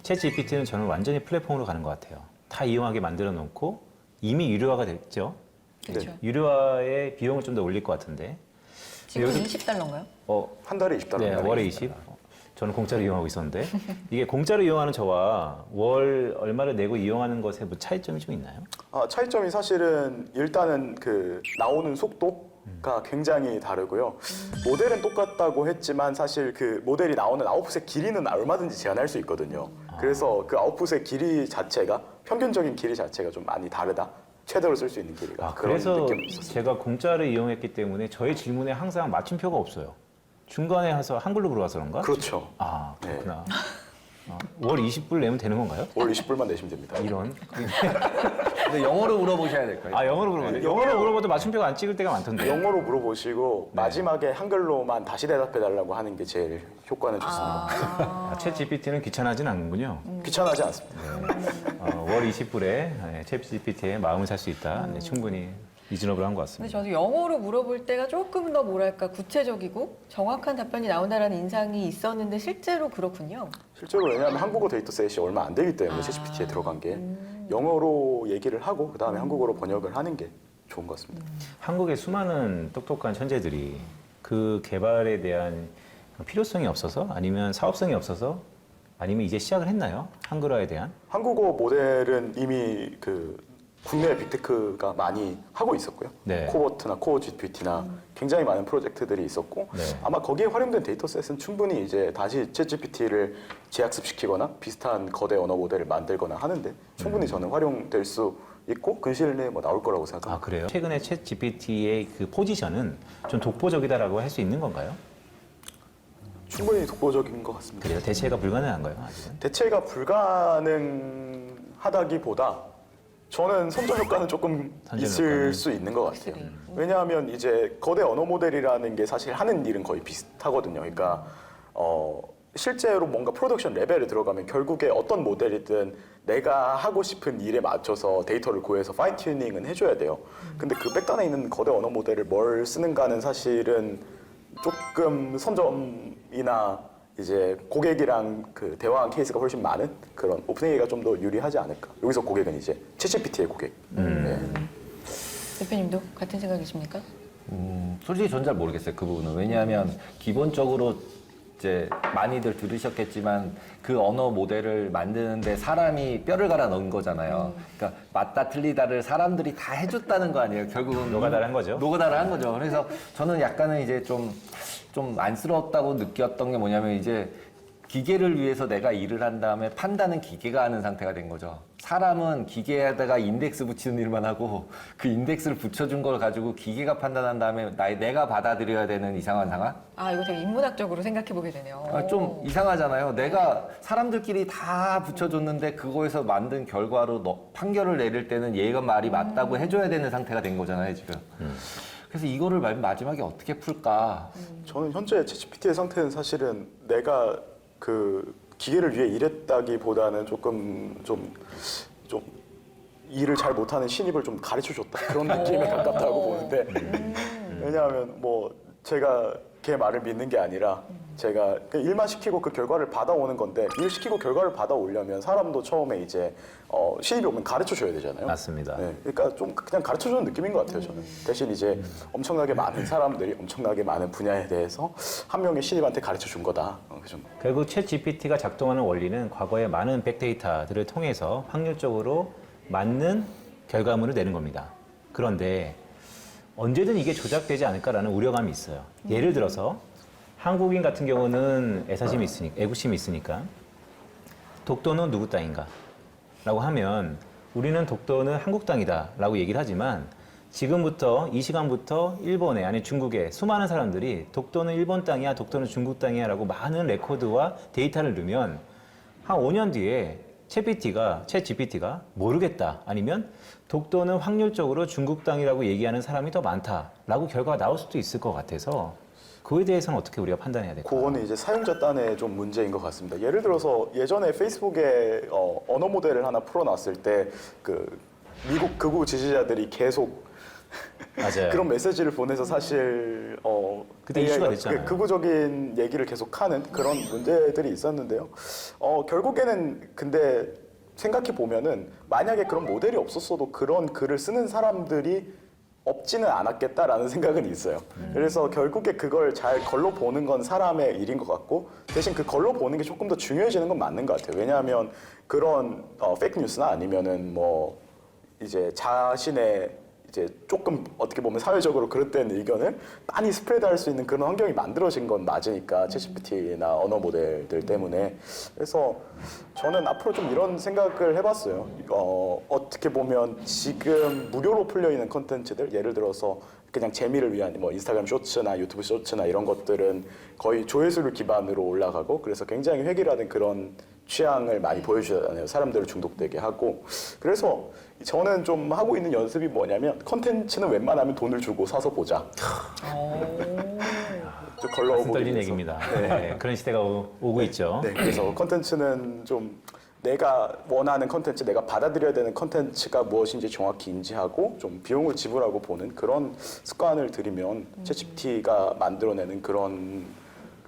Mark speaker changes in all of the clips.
Speaker 1: 챗 GPT는 저는 완전히 플랫폼으로 가는 것 같아요. 다 이용하게 만들어 놓고 이미 유료화가 됐죠.
Speaker 2: 그렇죠.
Speaker 1: 유료화의 비용을 좀 더 올릴 것 같은데.
Speaker 2: 지금
Speaker 1: 요즘-
Speaker 2: 20달러인가요?
Speaker 3: 한 달에 20달러.
Speaker 1: 네, 월에 20. 저는 공짜로 이용하고 있었는데 이게 공짜로 이용하는 저와 월 얼마를 내고 이용하는 것에 뭐 차이점이 좀 있나요?
Speaker 3: 차이점이 사실은 일단은 그 나오는 속도가 굉장히 다르고요. 모델은 똑같다고 했지만 사실 그 모델이 나오는 아웃풋의 길이는 얼마든지 제한할 수 있거든요. 그래서 그 아웃풋의 길이 자체가 평균적인 길이 자체가 좀 많이 다르다. 최대로 쓸 수 있는 길이가 그런
Speaker 1: 그래서
Speaker 3: 느낌이 있었어요.
Speaker 1: 제가 공짜로 이용했기 때문에 저의 질문에 항상 맞춤표가 없어요. 중간에 해서 한글로 물어봐서 그런가?
Speaker 3: 그렇죠.
Speaker 1: 아, 그렇구나. 월 20불 내면 되는 건가요?
Speaker 3: 월 20불만 내시면 됩니다.
Speaker 1: 이런.
Speaker 4: 근데 영어로 물어보셔야 될 거예요.
Speaker 1: 아, 영어로 물어봐요.
Speaker 3: 네,
Speaker 1: 영어로 물어봐도 맞춤표가 안 찍을 때가 많던데.
Speaker 3: 영어로 물어보시고
Speaker 1: 네.
Speaker 3: 마지막에 한글로만 다시 대답해달라고 하는 게 제일 효과는 좋습니다.
Speaker 1: 챗 GPT는 귀찮아하진 않는군요.
Speaker 3: 귀찮아하지 않습니다.
Speaker 1: 월 20불에 챗 GPT에 마음을 살 수 있다. 네, 충분히 리즈너블한 것
Speaker 2: 근데
Speaker 1: 같습니다.
Speaker 2: 저도 영어로 물어볼 때가 조금 더 뭐랄까 구체적이고 정확한 답변이 나온다라는 인상이 있었는데 실제로 그렇군요.
Speaker 3: 실제로 왜냐하면 한국어 데이터셋이 얼마 안 되기 때문에 챗GPT에 들어간 게 영어로 얘기를 하고 그 다음에 한국어로 번역을 하는 게 좋은 것 같습니다.
Speaker 1: 한국의 수많은 똑똑한 천재들이 그 개발에 대한 필요성이 없어서 아니면 사업성이 없어서 아니면 이제 시작을 했나요? 한글화에 대한?
Speaker 3: 한국어 모델은 이미 그 국내 빅테크가 많이 하고 있었고요.
Speaker 1: 네.
Speaker 3: 코버트나 코어 GPT나 굉장히 많은 프로젝트들이 있었고
Speaker 1: 네.
Speaker 3: 아마 거기에 활용된 데이터셋은 충분히 이제 다시 챗GPT를 재학습시키거나 비슷한 거대 언어 모델을 만들거나 하는데 충분히 저는 활용될 수 있고 근시일 내에 뭐 나올 거라고 생각합니다.
Speaker 1: 아, 그래요? 최근에 챗 GPT의 그 포지션은 좀 독보적이다라고 할 수 있는 건가요?
Speaker 3: 충분히 독보적인 것 같습니다.
Speaker 1: 그래요? 대체가 불가능한가요? 아직은?
Speaker 3: 대체가 불가능하다기보다 저는 선점 효과는 조금
Speaker 1: 선점
Speaker 3: 있을
Speaker 1: 효과는?
Speaker 3: 수 있는 것 같아요.
Speaker 2: 확실히.
Speaker 3: 왜냐하면 이제 거대 언어 모델이라는 게 사실 하는 일은 거의 비슷하거든요. 그러니까 실제로 뭔가 프로덕션 레벨에 들어가면 결국에 어떤 모델이든 내가 하고 싶은 일에 맞춰서 데이터를 구해서 파인 튜닝은 해줘야 돼요. 근데 그 백단에 있는 거대 언어 모델을 뭘 쓰는가는 사실은 조금 선점이나 이제 고객이랑 그 대화한 케이스가 훨씬 많은 그런 오픈AI가 좀 더 유리하지 않을까. 여기서 고객은 이제 챗GPT의 고객. 네.
Speaker 2: 대표님도 같은 생각이십니까?
Speaker 4: 솔직히 전 잘 모르겠어요, 그 부분은. 왜냐하면 기본적으로 이제 많이들 들으셨겠지만 그 언어 모델을 만드는데 사람이 뼈를 갈아 넣은 거잖아요. 그러니까 맞다 틀리다를 사람들이 다 해줬다는 거 아니에요. 결국은
Speaker 1: 노가다를 한 거죠.
Speaker 4: 노가다를 한 거죠. 그래서 저는 약간은 이제 좀 안쓰러웠다고 느꼈던 게 뭐냐면 이제 기계를 위해서 내가 일을 한 다음에 판단은 기계가 하는 상태가 된 거죠. 사람은 기계에다가 인덱스 붙이는 일만 하고 그 인덱스를 붙여준 걸 가지고 기계가 판단한 다음에 내가 받아들여야 되는 이상한 상황?
Speaker 2: 아, 이거 되게 인문학적으로 생각해 보게 되네요.
Speaker 4: 좀 이상하잖아요. 내가 사람들끼리 다 붙여줬는데 그거에서 만든 결과로 판결을 내릴 때는 얘가 말이 맞다고 해줘야 되는 상태가 된 거잖아요, 지금. 그래서 이거를 마지막에 어떻게 풀까?
Speaker 3: 저는 현재 챗GPT의 상태는 사실은 내가 그 기계를 위해 일했다기보다는 조금 좀 일을 잘 못하는 신입을 좀 가르쳐 줬다 그런 느낌에 가깝다고 보는데 왜냐하면 뭐 제가 걔 말을 믿는 게 아니라 제가 그냥 일만 시키고 그 결과를 받아오는 건데 일 시키고 결과를 받아오려면 사람도 처음에 이제 신입이 오면 가르쳐 줘야 되잖아요.
Speaker 1: 맞습니다.
Speaker 3: 네, 그러니까 좀 그냥 가르쳐 주는 느낌인 것 같아요. 저는 대신 이제 엄청나게 많은 사람들이 엄청나게 많은 분야에 대해서 한 명의 신입한테 가르쳐 준 거다. 그 정도.
Speaker 1: 결국 챗 GPT가 작동하는 원리는 과거의 많은 빅데이터들을 통해서 확률적으로 맞는 결과물을 내는 겁니다. 그런데 언제든 이게 조작되지 않을까라는 우려감이 있어요. 예를 들어서 한국인 같은 경우는 애사심이 있으니까, 애국심이 있으니까 독도는 누구 땅인가? 라고 하면 우리는 독도는 한국 땅이다 라고 얘기를 하지만 지금부터 이 시간부터 일본에 아니 중국에 수많은 사람들이 독도는 일본 땅이야 독도는 중국 땅이야 라고 많은 레코드와 데이터를 넣으면 한 5년 뒤에 챗 GPT가 모르겠다 아니면 독도는 확률적으로 중국 땅이라고 얘기하는 사람이 더 많다라고 결과가 나올 수도 있을 것 같아서 그거에 대해서는 어떻게 우리가 판단해야 될까요?
Speaker 3: 그거는 이제 사용자 딴에 좀 문제인 것 같습니다. 예를 들어서 예전에 페이스북에 언어 모델을 하나 풀어놨을 때 그 미국 극우 지지자들이 계속
Speaker 1: 맞아요.
Speaker 3: 그런 메시지를 보내서 사실
Speaker 1: 그때 이슈가 됐잖아요.
Speaker 3: 극우적인 얘기를 계속하는 그런 문제들이 있었는데요. 결국에는 근데 생각해 보면은 만약에 그런 모델이 없었어도 그런 글을 쓰는 사람들이 없지는 않았겠다라는 생각은 있어요. 그래서 결국에 그걸 잘 걸러 보는 건 사람의 일인 것 같고 대신 그 걸러 보는 게 조금 더 중요해지는 건 맞는 것 같아요. 왜냐하면 그런 페이크 뉴스나 아니면은 뭐 이제 자신의 이제 조금 어떻게 보면 사회적으로 그릇된 의견을 많이 스프레드할 수 있는 그런 환경이 만들어진 건 맞으니까 챗GPT나 언어 모델들 때문에. 그래서 저는 앞으로 좀 이런 생각을 해봤어요. 어떻게 보면 지금 무료로 풀려 있는 콘텐츠들, 예를 들어서 그냥 재미를 위한 뭐 인스타그램 쇼츠나 유튜브 쇼츠나 이런 것들은 거의 조회수를 기반으로 올라가고 그래서 굉장히 획일화된 그런 취향을 많이 보여주잖아요. 사람들을 중독되게 하고. 그래서 저는 좀 하고 있는 연습이 뭐냐면 컨텐츠는 웬만하면 돈을 주고 사서 보자. 좀 걸러오고
Speaker 1: 가슴 떨리는 얘기입니다. 네, 그런 시대가 오고 있죠.
Speaker 3: 네, 그래서 컨텐츠는 좀 내가 원하는 컨텐츠, 내가 받아들여야 되는 컨텐츠가 무엇인지 정확히 인지하고 좀 비용을 지불하고 보는 그런 습관을 들이면 챗GPT가 만들어내는 그런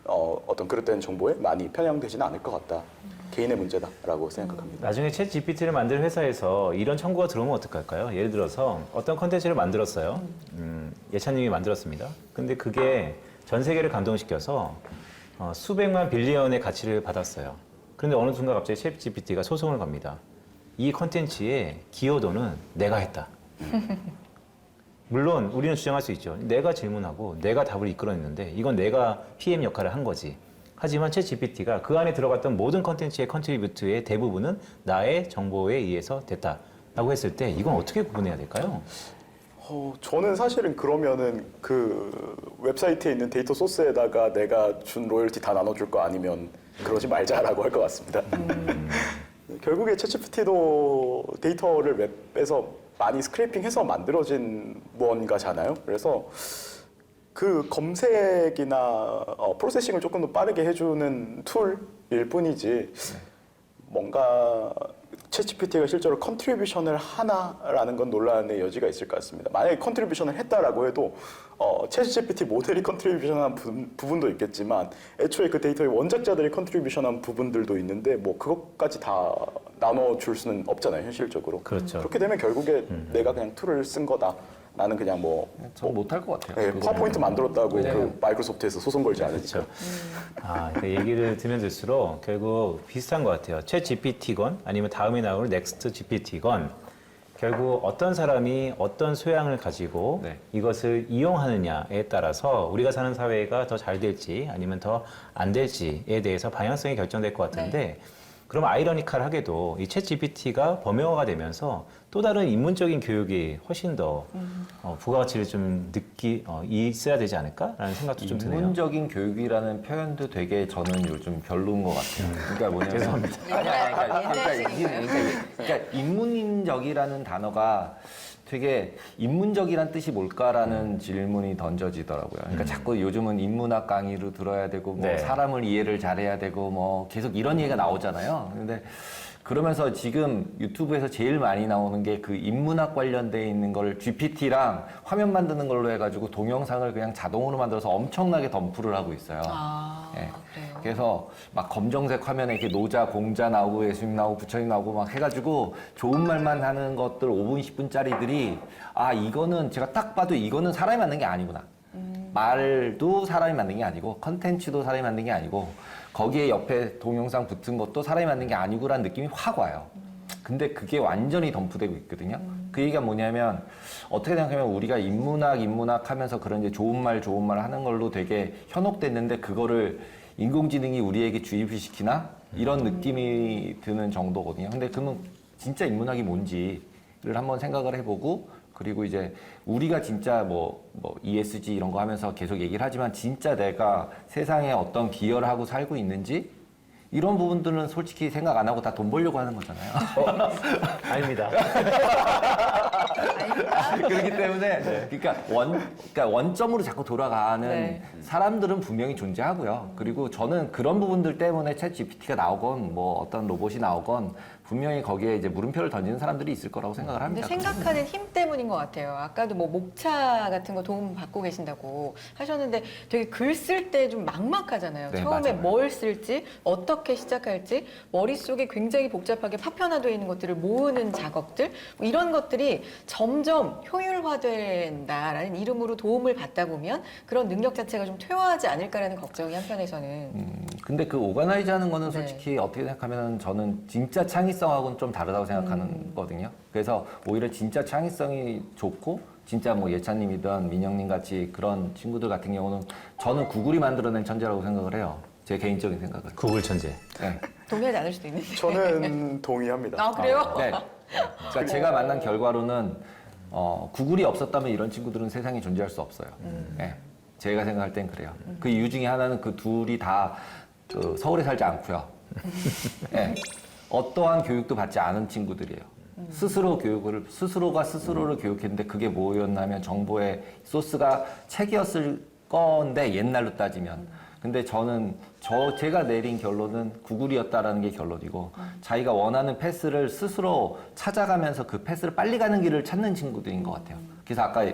Speaker 3: 어떤 그릇된 정보에 많이 편향되지는 않을 것 같다. 개인의 문제다라고 생각합니다.
Speaker 1: 나중에 챗 GPT를 만든 회사에서 이런 청구가 들어오면 어떡할까요? 예를 들어서 어떤 컨텐츠를 만들었어요. 예찬님이 만들었습니다. 근데 그게 전 세계를 감동시켜서 수백만 빌리언의 가치를 받았어요. 그런데 어느 순간 갑자기 챗 GPT가 소송을 겁니다. 이 컨텐츠의 기여도는 내가 했다. 물론 우리는 주장할 수 있죠. 내가 질문하고 내가 답을 이끌어냈는데 이건 내가 PM 역할을 한 거지. 하지만 챗 GPT가 그 안에 들어갔던 모든 컨텐츠의 컨트리뷰트의 대부분은 나의 정보에 의해서 됐다라고 했을 때 이건 어떻게 구분해야 될까요?
Speaker 3: 저는 사실은 그러면은 그 웹사이트에 있는 데이터 소스에다가 내가 준 로열티 다 나눠줄 거 아니면 그러지 말자라고 할 것 같습니다. 결국에 챗GPT도 데이터를 웹에서 많이 스크래핑해서 만들어진 무언가잖아요. 그래서 그 검색이나 프로세싱을 조금 더 빠르게 해주는 툴일 뿐이지 뭔가 챗GPT가 실제로 컨트리뷰션을 하나라는 건 논란의 여지가 있을 것 같습니다. 만약에 컨트리뷰션을 했다라고 해도 챗GPT 모델이 컨트리뷰션한 부분도 있겠지만 애초에 그 데이터의 원작자들이 컨트리뷰션한 부분들도 있는데 뭐 그것까지 다 나눠줄 수는 없잖아요, 현실적으로.
Speaker 1: 그렇죠.
Speaker 3: 그렇게 되면 결국에 내가 그냥 툴을 쓴 거다. 나는 그냥
Speaker 4: 전 못할 것 같아요.
Speaker 3: 네, 파워포인트 만들었다고 그 마이크로소프트에서 소송 걸지 않으니까.
Speaker 1: 그렇죠. 얘기를 들면 들수록 결국 비슷한 것 같아요. 챗 GPT건 아니면 다음에 나올 넥스트 GPT건 결국 어떤 사람이 어떤 소양을 가지고
Speaker 4: 네.
Speaker 1: 이것을 이용하느냐에 따라서 우리가 사는 사회가 더 잘 될지 아니면 더 안 될지에 대해서 방향성이 결정될 것 같은데 그럼 아이러니컬하게도 이 챗 GPT가 범용화가 되면서 또 다른 인문적인 교육이 훨씬 더 부가가치를 좀 있어야 되지 않을까라는 생각도 좀 드네요.
Speaker 4: 인문적인 교육이라는 표현도 되게 저는 요즘 별로인 것 같아요. 그러니까 뭐냐면
Speaker 1: 죄송합니다.
Speaker 4: 그러니까 인문적이라는 단어가 되게 인문적이란 뜻이 뭘까라는 질문이 던져지더라고요. 그러니까 자꾸 요즘은 인문학 강의로 들어야 되고 뭐
Speaker 1: 네.
Speaker 4: 사람을 이해를 잘해야 되고 뭐 계속 이런 얘기가 나오잖아요. 근데 그러면서 지금 유튜브에서 제일 많이 나오는 게 그 인문학 관련돼 있는 걸 GPT랑 화면 만드는 걸로 해가지고 동영상을 그냥 자동으로 만들어서 엄청나게 덤프를 하고 있어요. 예.
Speaker 2: 그래요?
Speaker 4: 그래서 막 검정색 화면에 이렇게 노자, 공자 나오고 예수님 나오고 부처님 나오고 막 해가지고 좋은 말만 하는 것들 5분, 10분짜리들이 이거는 제가 딱 봐도 이거는 사람이 만든 게 아니구나. 말도 사람이 만든 게 아니고 컨텐츠도 사람이 만든 게 아니고 거기에 옆에 동영상 붙은 것도 사람이 만든 게 아니고라는 느낌이 확 와요. 근데 그게 완전히 덤프되고 있거든요. 그 얘기가 뭐냐면 어떻게 생각하면 우리가 인문학 하면서 그런 이제 좋은 말 하는 걸로 되게 현혹됐는데 그거를 인공지능이 우리에게 주입을 시키나 이런 느낌이 드는 정도거든요. 근데 그러면 진짜 인문학이 뭔지를 한번 생각을 해보고 그리고 이제 우리가 진짜 뭐 ESG 이런 거 하면서 계속 얘기를 하지만 진짜 내가 세상에 어떤 기여를 하고 살고 있는지 이런 부분들은 솔직히 생각 안 하고 다 돈 벌려고 하는 거잖아요.
Speaker 1: 아닙니다.
Speaker 4: 그렇기 때문에 그러니까 원점으로 자꾸 돌아가는
Speaker 2: 네.
Speaker 4: 사람들은 분명히 존재하고요. 그리고 저는 그런 부분들 때문에 챗 GPT가 나오건 뭐 어떤 로봇이 나오건 분명히 거기에 이제 물음표를 던지는 사람들이 있을 거라고 생각을
Speaker 2: 근데
Speaker 4: 합니다.
Speaker 2: 생각하는 힘 때문인 것 같아요. 아까도 뭐 목차 같은 거 도움 받고 계신다고 하셨는데 되게 글 쓸 때 좀 막막하잖아요.
Speaker 4: 네,
Speaker 2: 처음에
Speaker 4: 맞아요.
Speaker 2: 뭘 쓸지, 어떻게 시작할지, 머릿속에 굉장히 복잡하게 파편화되어 있는 것들을 모으는 작업들, 뭐 이런 것들이 점점 효율화된다라는 이름으로 도움을 받다 보면 그런 능력 자체가 좀 퇴화하지 않을까라는 걱정이 한편에서는.
Speaker 4: 근데 그 오가나이즈 하는 거는
Speaker 2: 네.
Speaker 4: 솔직히 어떻게 생각하면 저는 진짜 창의성하고는 좀 다르다고 생각하는 거거든요. 그래서 오히려 진짜 창의성이 좋고 진짜 뭐 예찬님이든 민영님 같이 그런 친구들 같은 경우는 저는 구글이 만들어낸 천재라고 생각을 해요. 제 개인적인 생각은.
Speaker 1: 구글 천재.
Speaker 4: 네.
Speaker 2: 동의하지 않을 수도 있는데.
Speaker 3: 저는 동의합니다.
Speaker 2: 아, 그래요?
Speaker 4: 네. 그러니까 제가 만난 결과로는 구글이 없었다면 이런 친구들은 세상에 존재할 수 없어요. 네. 제가 생각할 땐 그래요. 그 이유 중에 하나는 그 둘이 다 그 서울에 살지 않고요. 네. 어떠한 교육도 받지 않은 친구들이에요. 스스로가 스스로를 교육했는데 그게 뭐였냐면 정보의 소스가 책이었을 건데 옛날로 따지면. 근데 제가 내린 결론은 구글이었다라는 게 결론이고 자기가 원하는 패스를 스스로 찾아가면서 그 패스를 빨리 가는 길을 찾는 친구들인 것 같아요. 그래서 아까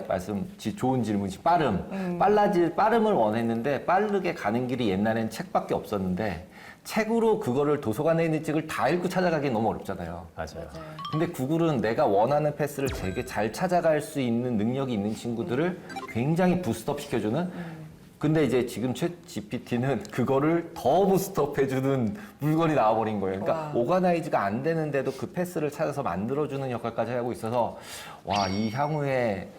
Speaker 4: 좋은 질문이 빠름을 원했는데 빠르게 가는 길이 옛날엔 책밖에 없었는데 책으로 그거를 도서관에 있는 책을 다 읽고 찾아가기 너무 어렵잖아요.
Speaker 1: 맞아요.
Speaker 4: 근데 구글은 내가 원하는 패스를 되게 잘 찾아갈 수 있는 능력이 있는 친구들을 굉장히 부스트업 시켜주는 근데 이제 지금 챗 GPT는 그거를 더 부스트업 해주는 물건이 나와버린 거예요. 그러니까
Speaker 2: 와.
Speaker 4: 오가나이즈가 안 되는데도 그 패스를 찾아서 만들어주는 역할까지 하고 있어서 와, 이 향후에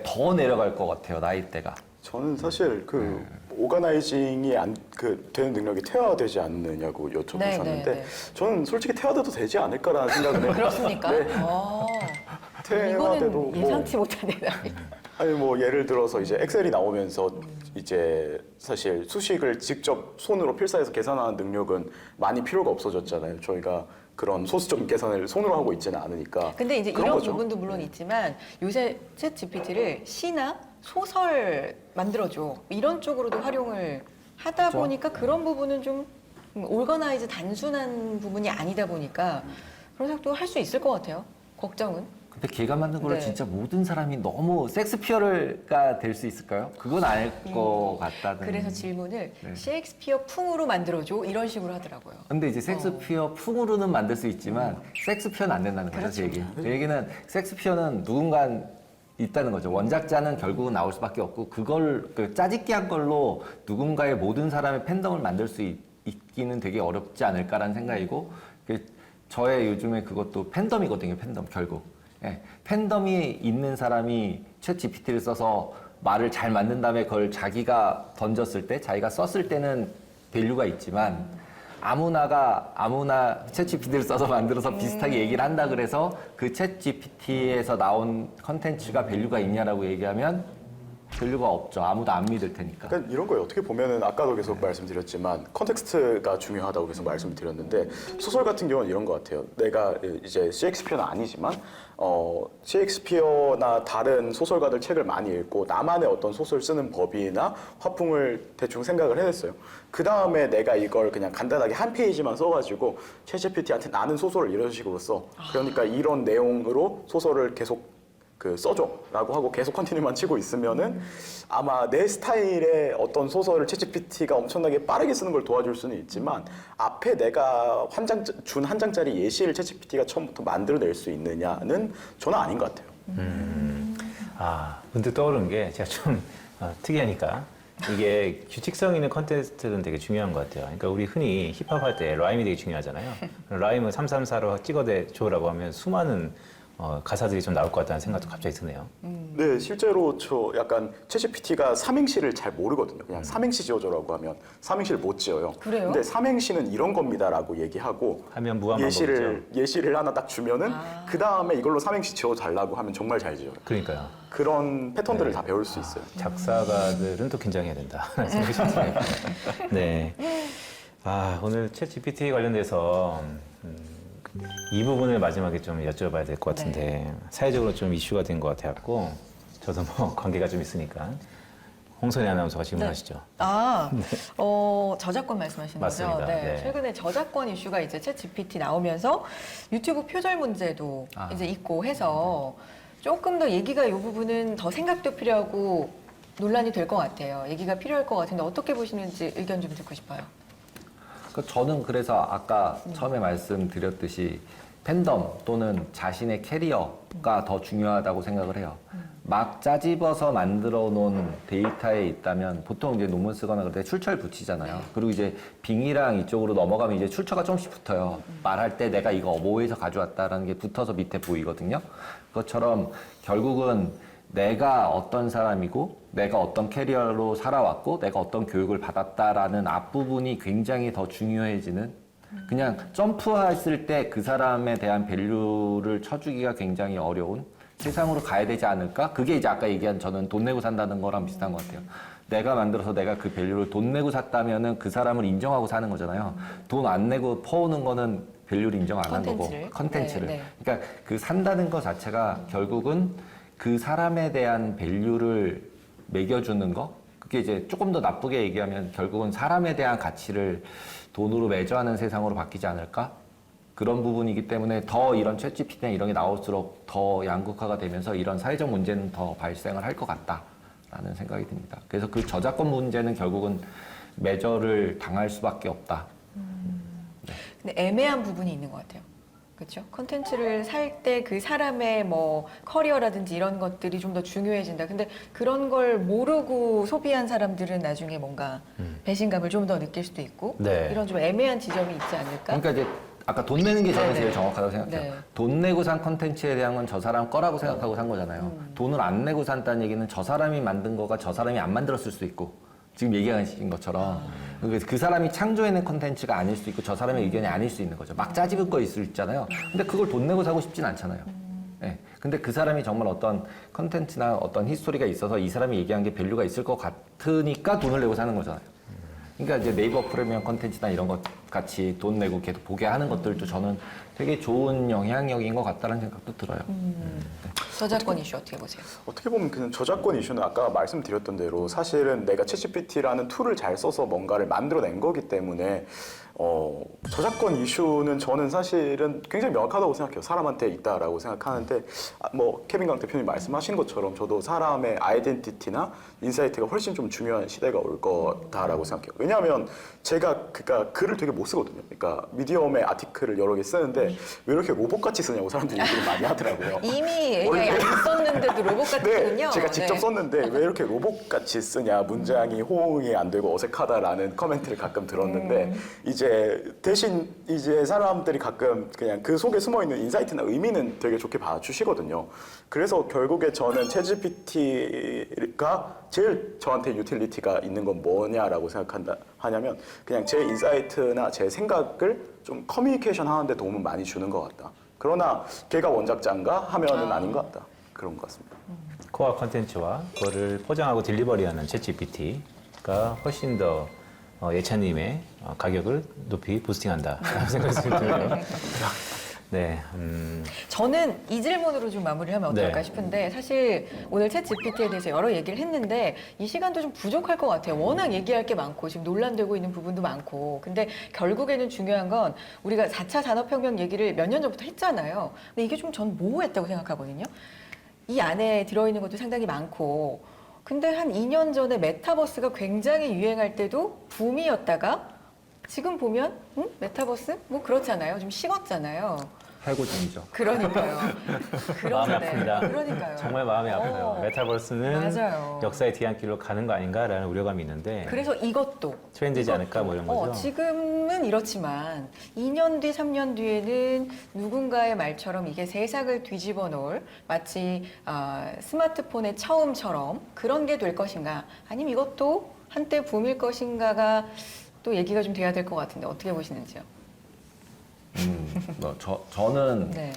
Speaker 4: 더 내려갈 것 같아요, 나이대가.
Speaker 3: 저는 사실 그 오가나이징이 되는 능력이 퇴화되지 않느냐고 여쭤보셨는데
Speaker 2: 네, 네.
Speaker 3: 저는 솔직히 퇴화돼도 되지 않을까라는 생각을 해요.
Speaker 2: 그렇습니까?
Speaker 3: 네. 퇴화돼도
Speaker 2: 이거는 예상치 못한 대답이.
Speaker 3: 아니 뭐 예를 들어서 이제 엑셀이 나오면서 이제 사실 수식을 직접 손으로 필사해서 계산하는 능력은 많이 필요가 없어졌잖아요. 저희가 그런 소수점 계산을 손으로 하고 있지는 않으니까.
Speaker 2: 근데 이제
Speaker 3: 그런
Speaker 2: 이런
Speaker 3: 거죠.
Speaker 2: 부분도 물론 있지만 요새 챗 GPT를 시나 소설 만들어줘 이런 쪽으로도 활용을 하다
Speaker 4: 그렇죠.
Speaker 2: 보니까 그런 부분은 좀 올거나이즈 단순한 부분이 아니다 보니까 그런 생각도 할 수 있을 것 같아요. 걱정은.
Speaker 4: 근데 걔가 만든 거를
Speaker 2: 네.
Speaker 4: 진짜 모든 사람이 너무 섹스피어가 될 수 있을까요? 그건 아닐 것 같다는.
Speaker 2: 그래서 질문을
Speaker 4: 네.
Speaker 2: 셰익스피어 풍으로 만들어줘 이런 식으로 하더라고요.
Speaker 4: 근데 이제 섹스피어 풍으로는 만들 수 있지만 섹스피어는 안 된다는 거죠, 제 얘기. 제 얘기는 섹스피어는 누군가 있다는 거죠. 원작자는 결국은 나올 수밖에 없고 그걸 짜집기 한 걸로 누군가의 모든 사람의 팬덤을 만들 수 있기는 되게 어렵지 않을까라는 생각이고 저의 요즘에 그것도 팬덤이거든요, 팬덤 결국. 예, 팬덤이 있는 사람이 챗 GPT를 써서 말을 잘 만든 다음에 그걸 자기가 던졌을 때, 자기가 썼을 때는 밸류가 있지만 아무나 챗 GPT를 써서 만들어서 비슷하게 얘기를 한다 그래서 그 챗 GPT에서 나온 컨텐츠가 밸류가 있냐라고 얘기하면 밸류가 없죠. 아무도 안 믿을 테니까.
Speaker 3: 그러니까 이런 거예요. 어떻게 보면은 아까도 계속 말씀드렸지만 컨텍스트가 중요하다고 계속 말씀드렸는데 소설 같은 경우는 이런 것 같아요. 내가 이제 셰익스피어는 아니지만 셰익스피어나 다른 소설가들 책을 많이 읽고 나만의 어떤 소설 쓰는 법이나 화풍을 대충 생각을 해냈어요. 그 다음에 내가 이걸 그냥 간단하게 한 페이지만 써가지고 챗GPT한테 나는 소설을 이런 식으로 써. 그러니까 이런 내용으로 소설을 계속 써줘라고 하고 계속 컨티뉴만 치고 있으면은 아마 내 스타일의 어떤 소설을 챗GPT가 엄청나게 빠르게 쓰는 걸 도와줄 수는 있지만 앞에 내가 준 한 장짜리 예시를 챗GPT가 처음부터 만들어낼 수 있느냐는 저는 아닌 것 같아요.
Speaker 1: 문득 떠오른 게 제가 좀 특이하니까 이게 규칙성 있는 컨텐츠는 되게 중요한 것 같아요. 그러니까 우리 흔히 힙합 할 때 라임이 되게 중요하잖아요. 라임을 334로 찍어줘라고 하면 수많은 가사들이 좀 나올 것 같다는 생각도 갑자기 드네요.
Speaker 3: 네, 실제로 저 약간 챗GPT가 삼행시를 잘 모르거든요. 그냥 삼행시 지어줘라고 하면 삼행시를 못 지어요.
Speaker 2: 그래요?
Speaker 3: 근데 삼행시는 이런 겁니다라고 얘기하고
Speaker 1: 하면 무한 반복이죠.
Speaker 3: 예시를 하나 딱 주면은 그 다음에 이걸로 삼행시 지어달라고 하면 정말 잘 지어요.
Speaker 1: 그러니까요.
Speaker 3: 그런 패턴들을 다 배울 수 있어요.
Speaker 1: 작사가들은 또 긴장해야 된다. 생각이 좀 드네요. 네. 오늘 챗 GPT 관련돼서 이 부분을 마지막에 좀 여쭤봐야 될 것 같은데 사회적으로 좀 이슈가 된 것 같아갖고 저도 뭐 관계가 좀 있으니까 홍선희 아나운서가 질문하시죠.
Speaker 2: 저작권 말씀하시는
Speaker 1: 맞습니다.
Speaker 2: 거죠? 네.
Speaker 1: 네.
Speaker 2: 최근에 저작권 이슈가 이제 챗 GPT 나오면서 유튜브 표절 문제도 이제 있고 해서 조금 더 얘기가 이 부분은 더 생각도 필요하고 논란이 될 것 같아요. 얘기가 필요할 것 같은데 어떻게 보시는지 의견 좀 듣고 싶어요.
Speaker 4: 저는 그래서 아까 처음에 말씀드렸듯이 팬덤 또는 자신의 캐리어가 더 중요하다고 생각을 해요. 막 짜집어서 만들어 놓은 데이터에 있다면 보통 이제 논문 쓰거나 그럴 때 출처를 붙이잖아요. 그리고 이제 빙이랑 이쪽으로 넘어가면 이제 출처가 조금씩 붙어요. 말할 때 내가 이거 뭐에서 가져왔다라는 게 붙어서 밑에 보이거든요. 그것처럼 결국은 내가 어떤 사람이고 내가 어떤 캐리어로 살아왔고 내가 어떤 교육을 받았다라는 앞부분이 굉장히 더 중요해지는, 그냥 점프했을 때 그 사람에 대한 밸류를 쳐주기가 굉장히 어려운 세상으로 가야 되지 않을까? 그게 이제 아까 얘기한 저는 돈 내고 산다는 거랑 비슷한 것 같아요. 내가 만들어서 내가 그 밸류를 돈 내고 샀다면은 그 사람을 인정하고 사는 거잖아요. 돈 안 내고 퍼오는 거는 밸류를 인정 안 한 거고, 컨텐츠를.
Speaker 2: 네, 네.
Speaker 4: 그러니까 그 산다는 것 자체가 결국은 그 사람에 대한 밸류를 매겨주는 거? 그게 이제 조금 더 나쁘게 얘기하면 결국은 사람에 대한 가치를 돈으로 매조하는 세상으로 바뀌지 않을까? 그런 부분이기 때문에 더 이런 챗GPT나 이런 게 나올수록 더 양극화가 되면서 이런 사회적 문제는 더 발생을 할 것 같다라는 생각이 듭니다. 그래서 그 저작권 문제는 결국은 매저를 당할 수밖에 없다.
Speaker 2: 근데 애매한 부분이 있는 것 같아요. 그렇죠? 컨텐츠를 살 때 그 사람의 뭐 커리어라든지 이런 것들이 좀 더 중요해진다. 근데 그런 걸 모르고 소비한 사람들은 나중에 뭔가 배신감을 좀 더 느낄 수도 있고
Speaker 1: 네.
Speaker 2: 이런 좀 애매한 지점이 있지 않을까?
Speaker 4: 그러니까 이제 아까 돈 내는 게 저는
Speaker 2: 네네.
Speaker 4: 제일 정확하다고 생각해요.
Speaker 2: 네.
Speaker 4: 돈 내고 산 컨텐츠에 대한 건 저 사람 거라고 생각하고 산 거잖아요. 돈을 안 내고 산다는 얘기는 저 사람이 만든 거가 저 사람이 안 만들었을 수도 있고, 지금 얘기하신 것처럼 그 사람이 창조해낸 컨텐츠가 아닐 수도 있고 저 사람의 의견이 아닐 수 있는 거죠. 막 짜집을 거 있을 수 있잖아요. 근데 그걸 돈 내고 사고 싶진 않잖아요. 네. 근데 그 사람이 정말 어떤 컨텐츠나 어떤 히스토리가 있어서 이 사람이 얘기한 게 밸류가 있을 것 같으니까 돈을 내고 사는 거잖아요. 그러니까 이제 네이버 프리미엄 컨텐츠나 이런 것 같이 돈 내고 계속 보게 하는 것들도 저는 되게 좋은 영향력인 것 같다는 생각도 들어요.
Speaker 2: 저작권 이슈 어떻게 보세요?
Speaker 3: 어떻게 보면 그 저작권 이슈는 아까 말씀드렸던 대로 사실은 내가 챗GPT라는 툴을 잘 써서 뭔가를 만들어낸 거기 때문에 저작권 이슈는 저는 사실은 굉장히 명확하다고 생각해요. 사람한테 있다라고 생각하는데 뭐 케빈 강 대표님 말씀하신 것처럼 저도 사람의 아이덴티티나 인사이트가 훨씬 좀 중요한 시대가 올 거다라고 생각해요. 왜냐하면 제가 그러니까 글을 되게 못 쓰거든요. 그러니까 미디엄의 아티클을 여러 개 쓰는데 왜 이렇게 로봇같이 쓰냐고 사람들이 얘기를 많이 하더라고요.
Speaker 2: 이미 AI 안 썼는데도 로봇 같군요.
Speaker 3: 네, 제가 직접
Speaker 2: 네.
Speaker 3: 썼는데 왜 이렇게 로봇같이 쓰냐, 문장이 호응이 안 되고 어색하다라는 코멘트를 가끔 들었는데 이제 대신 이제 사람들이 가끔 그냥 그 속에 숨어 있는 인사이트나 의미는 되게 좋게 봐주시거든요. 그래서 결국에 저는 챗GPT가 제일 저한테 유틸리티가 있는 건 뭐냐라고 하냐면 그냥 제 인사이트나 제 생각을 좀 커뮤니케이션 하는데 도움을 많이 주는 것 같다. 그러나 걔가 원작자인가 하면은 아닌 것 같다. 그런 것 같습니다.
Speaker 1: 코어 컨텐츠와 그거를 포장하고 딜리버리하는 챗GPT가 훨씬 더 예찬님의 가격을 높이 부스팅한다 생각이 들어요. 네,
Speaker 2: 저는 이 질문으로 좀 마무리를 하면 어떨까
Speaker 1: 네.
Speaker 2: 싶은데 사실 오늘 챗 GPT에 대해서 여러 얘기를 했는데 이 시간도 좀 부족할 것 같아요. 워낙 얘기할 게 많고 지금 논란되고 있는 부분도 많고 근데 결국에는 중요한 건 우리가 4차 산업혁명 얘기를 몇 년 전부터 했잖아요. 근데 이게 좀 전 모호했다고 생각하거든요. 이 안에 들어있는 것도 상당히 많고 근데 한 2년 전에 메타버스가 굉장히 유행할 때도 붐이었다가 지금 보면 메타버스? 뭐 그렇잖아요. 좀 식었잖아요.
Speaker 4: 해고점이죠.
Speaker 2: 그러니까요.
Speaker 1: 마음이 아픕니다.
Speaker 2: 그러니까요.
Speaker 1: 정말 마음이 아파요. 메타버스는
Speaker 2: 맞아요.
Speaker 1: 역사의 뒤안길로 가는 거 아닌가라는 우려감이 있는데
Speaker 2: 그래서 이것도
Speaker 1: 트렌드지 않을까 뭐 이런 거죠.
Speaker 2: 지금은 이렇지만 2년 뒤, 3년 뒤에는 누군가의 말처럼 이게 세상을 뒤집어 놓을 마치 스마트폰의 처음처럼 그런 게 될 것인가 아니면 이것도 한때 붐일 것인가가 또 얘기가 좀 돼야 될 것 같은데 어떻게 보시는지요?
Speaker 4: 저는
Speaker 2: 네.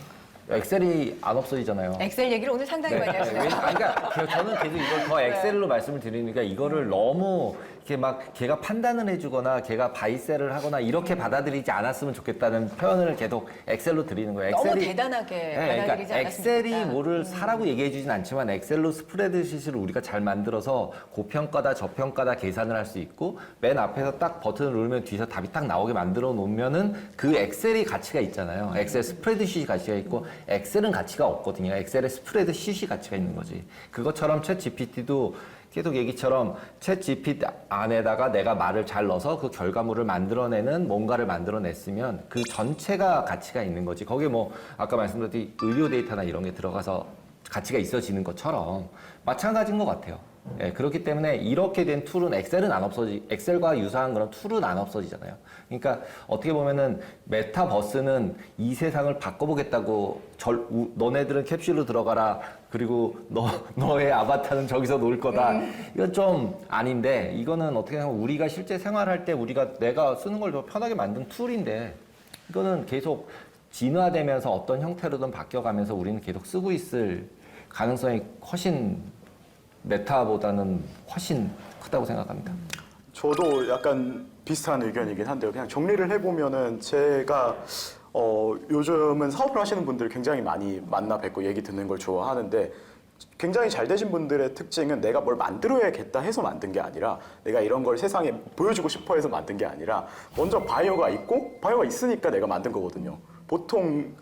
Speaker 4: 엑셀이 안 없어지잖아요.
Speaker 2: 엑셀 얘기를 오늘 상당히 많이 하시네요.
Speaker 4: 그러니까 저는 계속 이걸 더 엑셀로 말씀을 드리니까 이거를 너무 이렇게 막 걔가 판단을 해주거나 걔가 바이셀을 하거나 이렇게 받아들이지 않았으면 좋겠다는 표현을 계속 엑셀로 드리는 거예요.
Speaker 2: 너무 대단하게
Speaker 4: 네,
Speaker 2: 받아들이지
Speaker 4: 그러니까
Speaker 2: 않았으면
Speaker 4: 엑셀이
Speaker 2: 좋겠다.
Speaker 4: 뭐를 사라고 얘기해주진 않지만 엑셀로 스프레드시트를 우리가 잘 만들어서 고평가다 저평가다 계산을 할 수 있고 맨 앞에서 딱 버튼을 누르면 뒤에서 답이 딱 나오게 만들어 놓으면은 그 엑셀이 가치가 있잖아요. 엑셀 스프레드시트 가치가 있고 엑셀은 가치가 없거든요. 엑셀에 스프레드시트 가치가 있는 거지. 그것처럼 챗 GPT도 계속 얘기처럼 챗 GPT 안에다가 내가 말을 잘 넣어서 그 결과물을 만들어내는 뭔가를 만들어냈으면 그 전체가 가치가 있는 거지. 거기에 뭐 아까 말씀드렸듯이 의료 데이터나 이런 게 들어가서 가치가 있어지는 것처럼 마찬가지인 것 같아요. 예, 그렇기 때문에 이렇게 된 툴은 엑셀은 안 엑셀과 유사한 그런 툴은 안 없어지잖아요. 그러니까 어떻게 보면은 메타버스는 이 세상을 바꿔보겠다고 너네들은 캡슐로 들어가라. 그리고 너의 아바타는 저기서 놀 거다. 이건 좀 아닌데 이거는 어떻게 보면 우리가 실제 생활할 때 내가 쓰는 걸 더 편하게 만든 툴인데 이거는 계속 진화되면서 어떤 형태로든 바뀌어가면서 우리는 계속 쓰고 있을 가능성이 훨씬 메타보다는 훨씬 크다고 생각합니다.
Speaker 3: 저도 약간 비슷한 의견이긴 한데요. 그냥 정리를 해보면은 제가 요즘은 사업을 하시는 분들 굉장히 많이 만나 뵙고 얘기 듣는 걸 좋아하는데 굉장히 잘 되신 분들의 특징은 내가 뭘 만들어야겠다 해서 만든 게 아니라 내가 이런 걸 세상에 보여주고 싶어 해서 만든 게 아니라 먼저 바이어가 있고 바이어가 있으니까 내가 만든 거거든요. 보통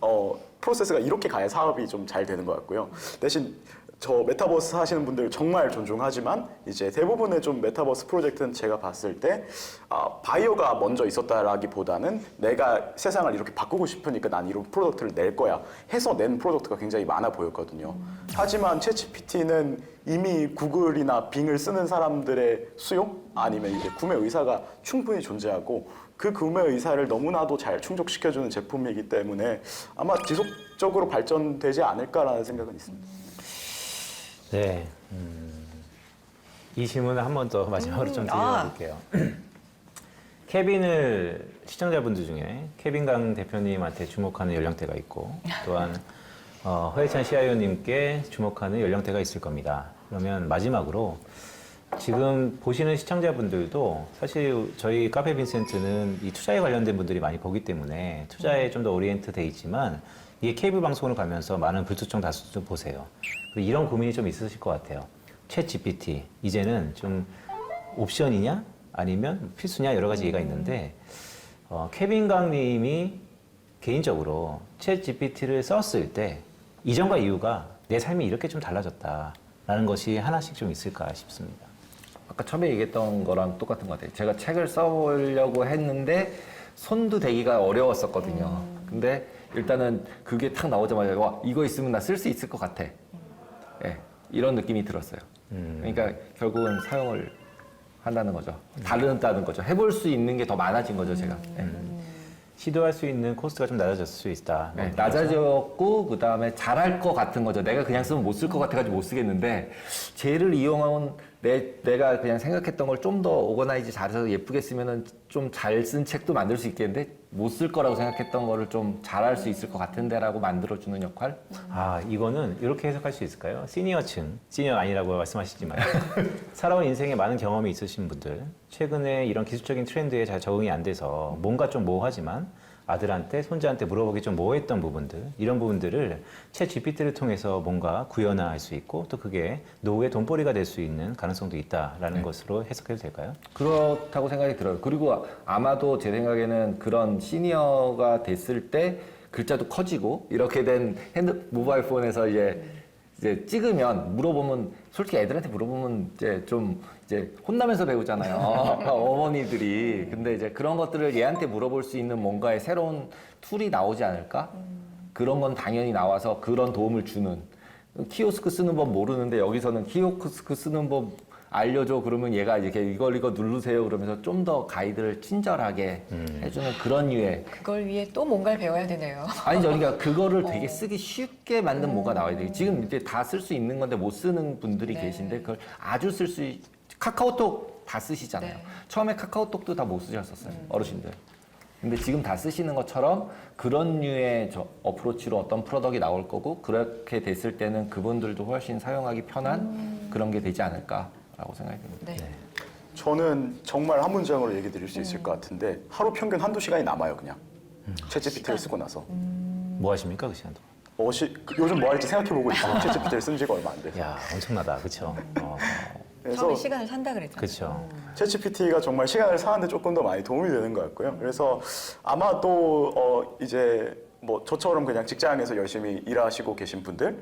Speaker 3: 프로세스가 이렇게 가야 사업이 좀 잘 되는 것 같고요. 대신 저 메타버스 하시는 분들 정말 존중하지만 이제 대부분의 좀 메타버스 프로젝트는 제가 봤을 때 바이어가 먼저 있었다라기보다는 내가 세상을 이렇게 바꾸고 싶으니까 난 이런 프로덕트를 낼 거야 해서 낸 프로덕트가 굉장히 많아 보였거든요. 하지만 챗GPT는 이미 구글이나 빙을 쓰는 사람들의 수요 아니면 이제 구매 의사가 충분히 존재하고 그 구매 의사를 너무나도 잘 충족시켜주는 제품이기 때문에 아마 지속적으로 발전되지 않을까라는 생각은 있습니다.
Speaker 1: 네. 이 질문을 한 번 더 마지막으로 좀 드려볼게요. 케빈을 시청자분들 중에 케빈 강 대표님한테 주목하는 연령대가 있고 또한 허예찬 CIO님께 주목하는 연령대가 있을 겁니다. 그러면 마지막으로 지금 보시는 시청자분들도 사실 저희 카페 빈센트는 이 투자에 관련된 분들이 많이 보기 때문에 투자에 좀 더 오리엔트 돼 있지만 이게 케이블 방송을 가면서 많은 불특정 다수도 보세요. 그리고 이런 고민이 좀 있으실 것 같아요. 챗 GPT 이제는 좀 옵션이냐 아니면 필수냐 여러 가지 얘기가 있는데 케빈 강님이 개인적으로 챗 GPT를 썼을 때 이전과 이후가 내 삶이 이렇게 좀 달라졌다라는 것이 하나씩 좀 있을까 싶습니다.
Speaker 4: 아까 처음에 얘기했던 거랑 똑같은 것 같아요. 제가 책을 써보려고 했는데 손도 대기가 어려웠었거든요. 근데 일단은 그게 탁 나오자마자 와 이거 있으면 나 쓸 수 있을 것 같아. 예, 이런 느낌이 들었어요. 그러니까 결국은 사용을 한다는 거죠. 다른다는 거죠. 해볼 수 있는 게 더 많아진 거죠, 제가. 예.
Speaker 1: 시도할 수 있는 코스트가 좀 낮아질 수 있다.
Speaker 4: 네, 낮아졌고 그 다음에 잘할 것 같은 거죠. 내가 그냥 쓰면 못 쓸 것 같아가지고 못 쓰겠는데 쟤를 이용한 내가 그냥 생각했던 걸 좀 더 오거나이즈 잘해서 예쁘게 쓰면은 좀 잘 쓴 책도 만들 수 있겠는데 못 쓸 거라고 생각했던 거를 좀 잘할 수 있을 것 같은데라고 만들어주는 역할?
Speaker 1: 아, 이거는 이렇게 해석할 수 있을까요? 시니어 아니라고 말씀하시지만 살아온 인생에 많은 경험이 있으신 분들, 최근에 이런 기술적인 트렌드에 잘 적응이 안 돼서 뭔가 좀 모호하지만 아들한테, 손자한테 물어보기 좀 모호했던 부분들, 이런 부분들을 챗 GPT를 통해서 뭔가 구현화할 수 있고 또 그게 노후의 돈벌이가 될 수 있는 가능성도 있다라는 것으로 해석해도 될까요?
Speaker 4: 그렇다고 생각이 들어요. 그리고 아마도 제 생각에는 그런 시니어가 됐을 때 글자도 커지고 이렇게 된 모바일 폰에서 이제 찍으면 물어보면 솔직히 애들한테 물어보면 이제 혼나면서 배우잖아요. 어머니들이. 근데 이제 그런 것들을 얘한테 물어볼 수 있는 뭔가의 새로운 툴이 나오지 않을까? 그런 건 당연히 나와서 그런 도움을 주는. 키오스크 쓰는 법 모르는데 여기서는 키오스크 쓰는 법 알려줘 그러면 얘가 이렇게 이거 누르세요 그러면서 좀 더 가이드를 친절하게 해주는 그런 류의
Speaker 2: 그걸 위해 또 뭔가를 배워야 되네요.
Speaker 4: 아니죠. 그러니까 그거를 되게 쓰기 쉽게 만든 뭐가 나와야 돼요. 지금 이제 다 쓸 수 있는 건데 못 쓰는 분들이
Speaker 2: 네.
Speaker 4: 계신데 그걸 아주 카카오톡 다 쓰시잖아요.
Speaker 2: 네.
Speaker 4: 처음에 카카오톡도 다 못 쓰셨었어요. 어르신들. 근데 지금 다 쓰시는 것처럼 그런 류의 어프로치로 어떤 프로덕이 나올 거고 그렇게 됐을 때는 그분들도 훨씬 사용하기 편한 그런 게 되지 않을까라고 생각이 듭니다.
Speaker 2: 네.
Speaker 3: 저는 정말 한 문장으로 얘기 드릴 수 있을 것 같은데 하루 평균 한두 시간이 남아요 그냥 챗GPT를 쓰고 나서
Speaker 1: 뭐 하십니까 그 시간 동안?
Speaker 3: 요즘 뭐 할지 생각해보고 있어요. 챗GPT를 쓴 지가 얼마 안 돼서.
Speaker 1: 야 엄청나다, 그렇죠?
Speaker 3: 그래서
Speaker 2: 처음에 시간을 산다 그랬잖아요.
Speaker 1: 그렇죠.
Speaker 3: 챗GPT가 정말 시간을 사는데 조금 더 많이 도움이 되는 것 같고요. 그래서 아마 또 이제 뭐 저처럼 그냥 직장에서 열심히 일하시고 계신 분들,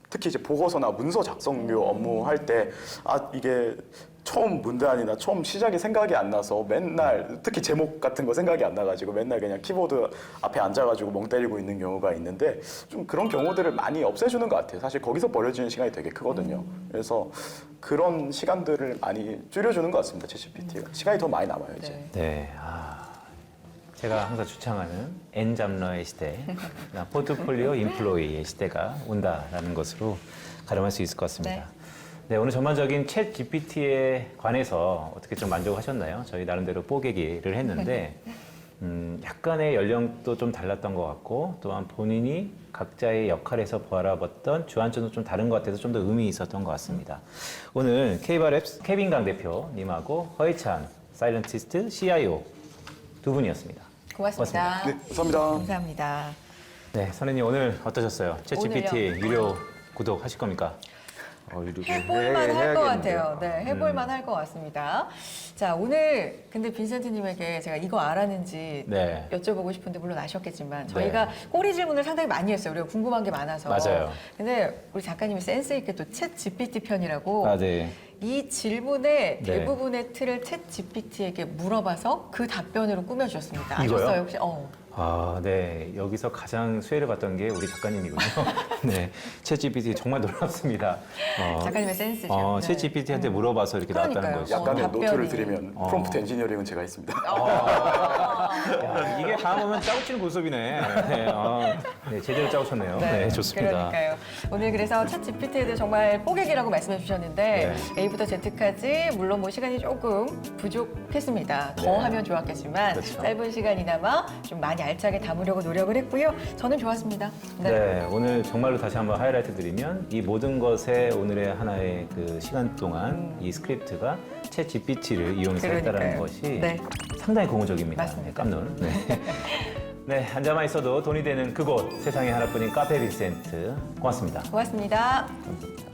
Speaker 3: 특히 이제 보고서나 문서 작성료 업무 할 때 이게 처음 문단이나 처음 시작이 생각이 안 나서 맨날 특히 제목 같은 거 생각이 안 나가지고 맨날 그냥 키보드 앞에 앉아가지고 멍 때리고 있는 경우가 있는데 좀 그런 경우들을 많이 없애주는 것 같아요. 사실 거기서 버려지는 시간이 되게 크거든요. 그래서 그런 시간들을 많이 줄여주는 것 같습니다. 챗GPT가 시간이 더 많이 남아요 이제.
Speaker 2: 네.
Speaker 1: 네. 제가 항상 주창하는 N 잡러의 시대, 포트폴리오 인플로이의 시대가 온다라는 것으로 가름할 수 있을 것 같습니다. 네, 오늘 전반적인 챗 GPT에 관해서 어떻게 좀 만족하셨나요? 저희 나름대로 뽀개기를 했는데 약간의 연령도 좀 달랐던 것 같고 또한 본인이 각자의 역할에서 바라봤던 주안점도 좀 다른 것 같아서 좀 더 의미 있었던 것 같습니다. 오늘 K바랩스 케빈강 대표님하고 허희찬 사이런티스트 CIO 두 분이었습니다.
Speaker 2: 고맙습니다.
Speaker 3: 네, 감사합니다.
Speaker 2: 감사합니다.
Speaker 1: 네, 선생님 오늘 어떠셨어요? 챗 GPT
Speaker 2: 오늘요?
Speaker 1: 유료 구독 하실 겁니까?
Speaker 2: 해볼만 할 것 같아요. 네,
Speaker 1: 음.
Speaker 2: 해볼만 할 것 같습니다. 자, 오늘 근데 빈센트님에게 제가 이거 알았는지
Speaker 1: 네.
Speaker 2: 여쭤보고 싶은데 물론 아셨겠지만 저희가 꼬리 질문을 상당히 많이 했어요. 우리가 궁금한 게 많아서.
Speaker 1: 맞아요.
Speaker 2: 근데 우리 작가님이 센스 있게 또 챗 GPT 편이라고
Speaker 1: 아, 네.
Speaker 2: 이 질문의
Speaker 1: 네.
Speaker 2: 대부분의 틀을 챗 GPT에게 물어봐서 그 답변으로 꾸며주셨습니다.
Speaker 1: 이거요?
Speaker 2: 아셨어요 혹시?
Speaker 1: 아, 네. 여기서 가장 수혜를 받던 게 우리 작가님이군요. 네. 챗 GPT 정말 놀랍습니다.
Speaker 2: 작가님의 센스죠. 네.
Speaker 1: 챗 GPT한테 물어봐서 이렇게 나왔다는
Speaker 2: 그러니까요.
Speaker 1: 거죠.
Speaker 3: 약간의
Speaker 2: 답변이.
Speaker 3: 노트를 드리면 프롬프트 엔지니어링은 제가 했습니다.
Speaker 1: 야, 이게 다음 오면 짜고 치는 고수업이네. 네, 네, 제대로 짜고 쳤네요. 네, 좋습니다.
Speaker 2: 그러니까요. 오늘 그래서 챗 GPT에 대해 정말 뽀개기라고 말씀해 주셨는데 A부터 Z까지 물론 뭐 시간이 조금 부족했습니다. 더
Speaker 1: 네.
Speaker 2: 하면 좋았겠지만
Speaker 1: 그렇죠.
Speaker 2: 짧은 시간이나마 좀 많이 알차게 담으려고 노력을 했고요. 저는 좋았습니다.
Speaker 1: 네, 오늘 정말로 다시 한번 하이라이트 드리면 이 모든 것에 오늘의 하나의 그 시간 동안 이 스크립트가 챗 GPT를 이용해서 했다는
Speaker 2: 그러니까요.
Speaker 1: 것이
Speaker 2: 네.
Speaker 1: 상당히 고무적입니다.
Speaker 2: 맞습니다.
Speaker 1: 네, 깜놀. 네. 네, 앉아만 있어도 돈이 되는 그곳 세상에 하나뿐인 카페 빅센트 고맙습니다.
Speaker 2: 고맙습니다.
Speaker 1: 감사합니다.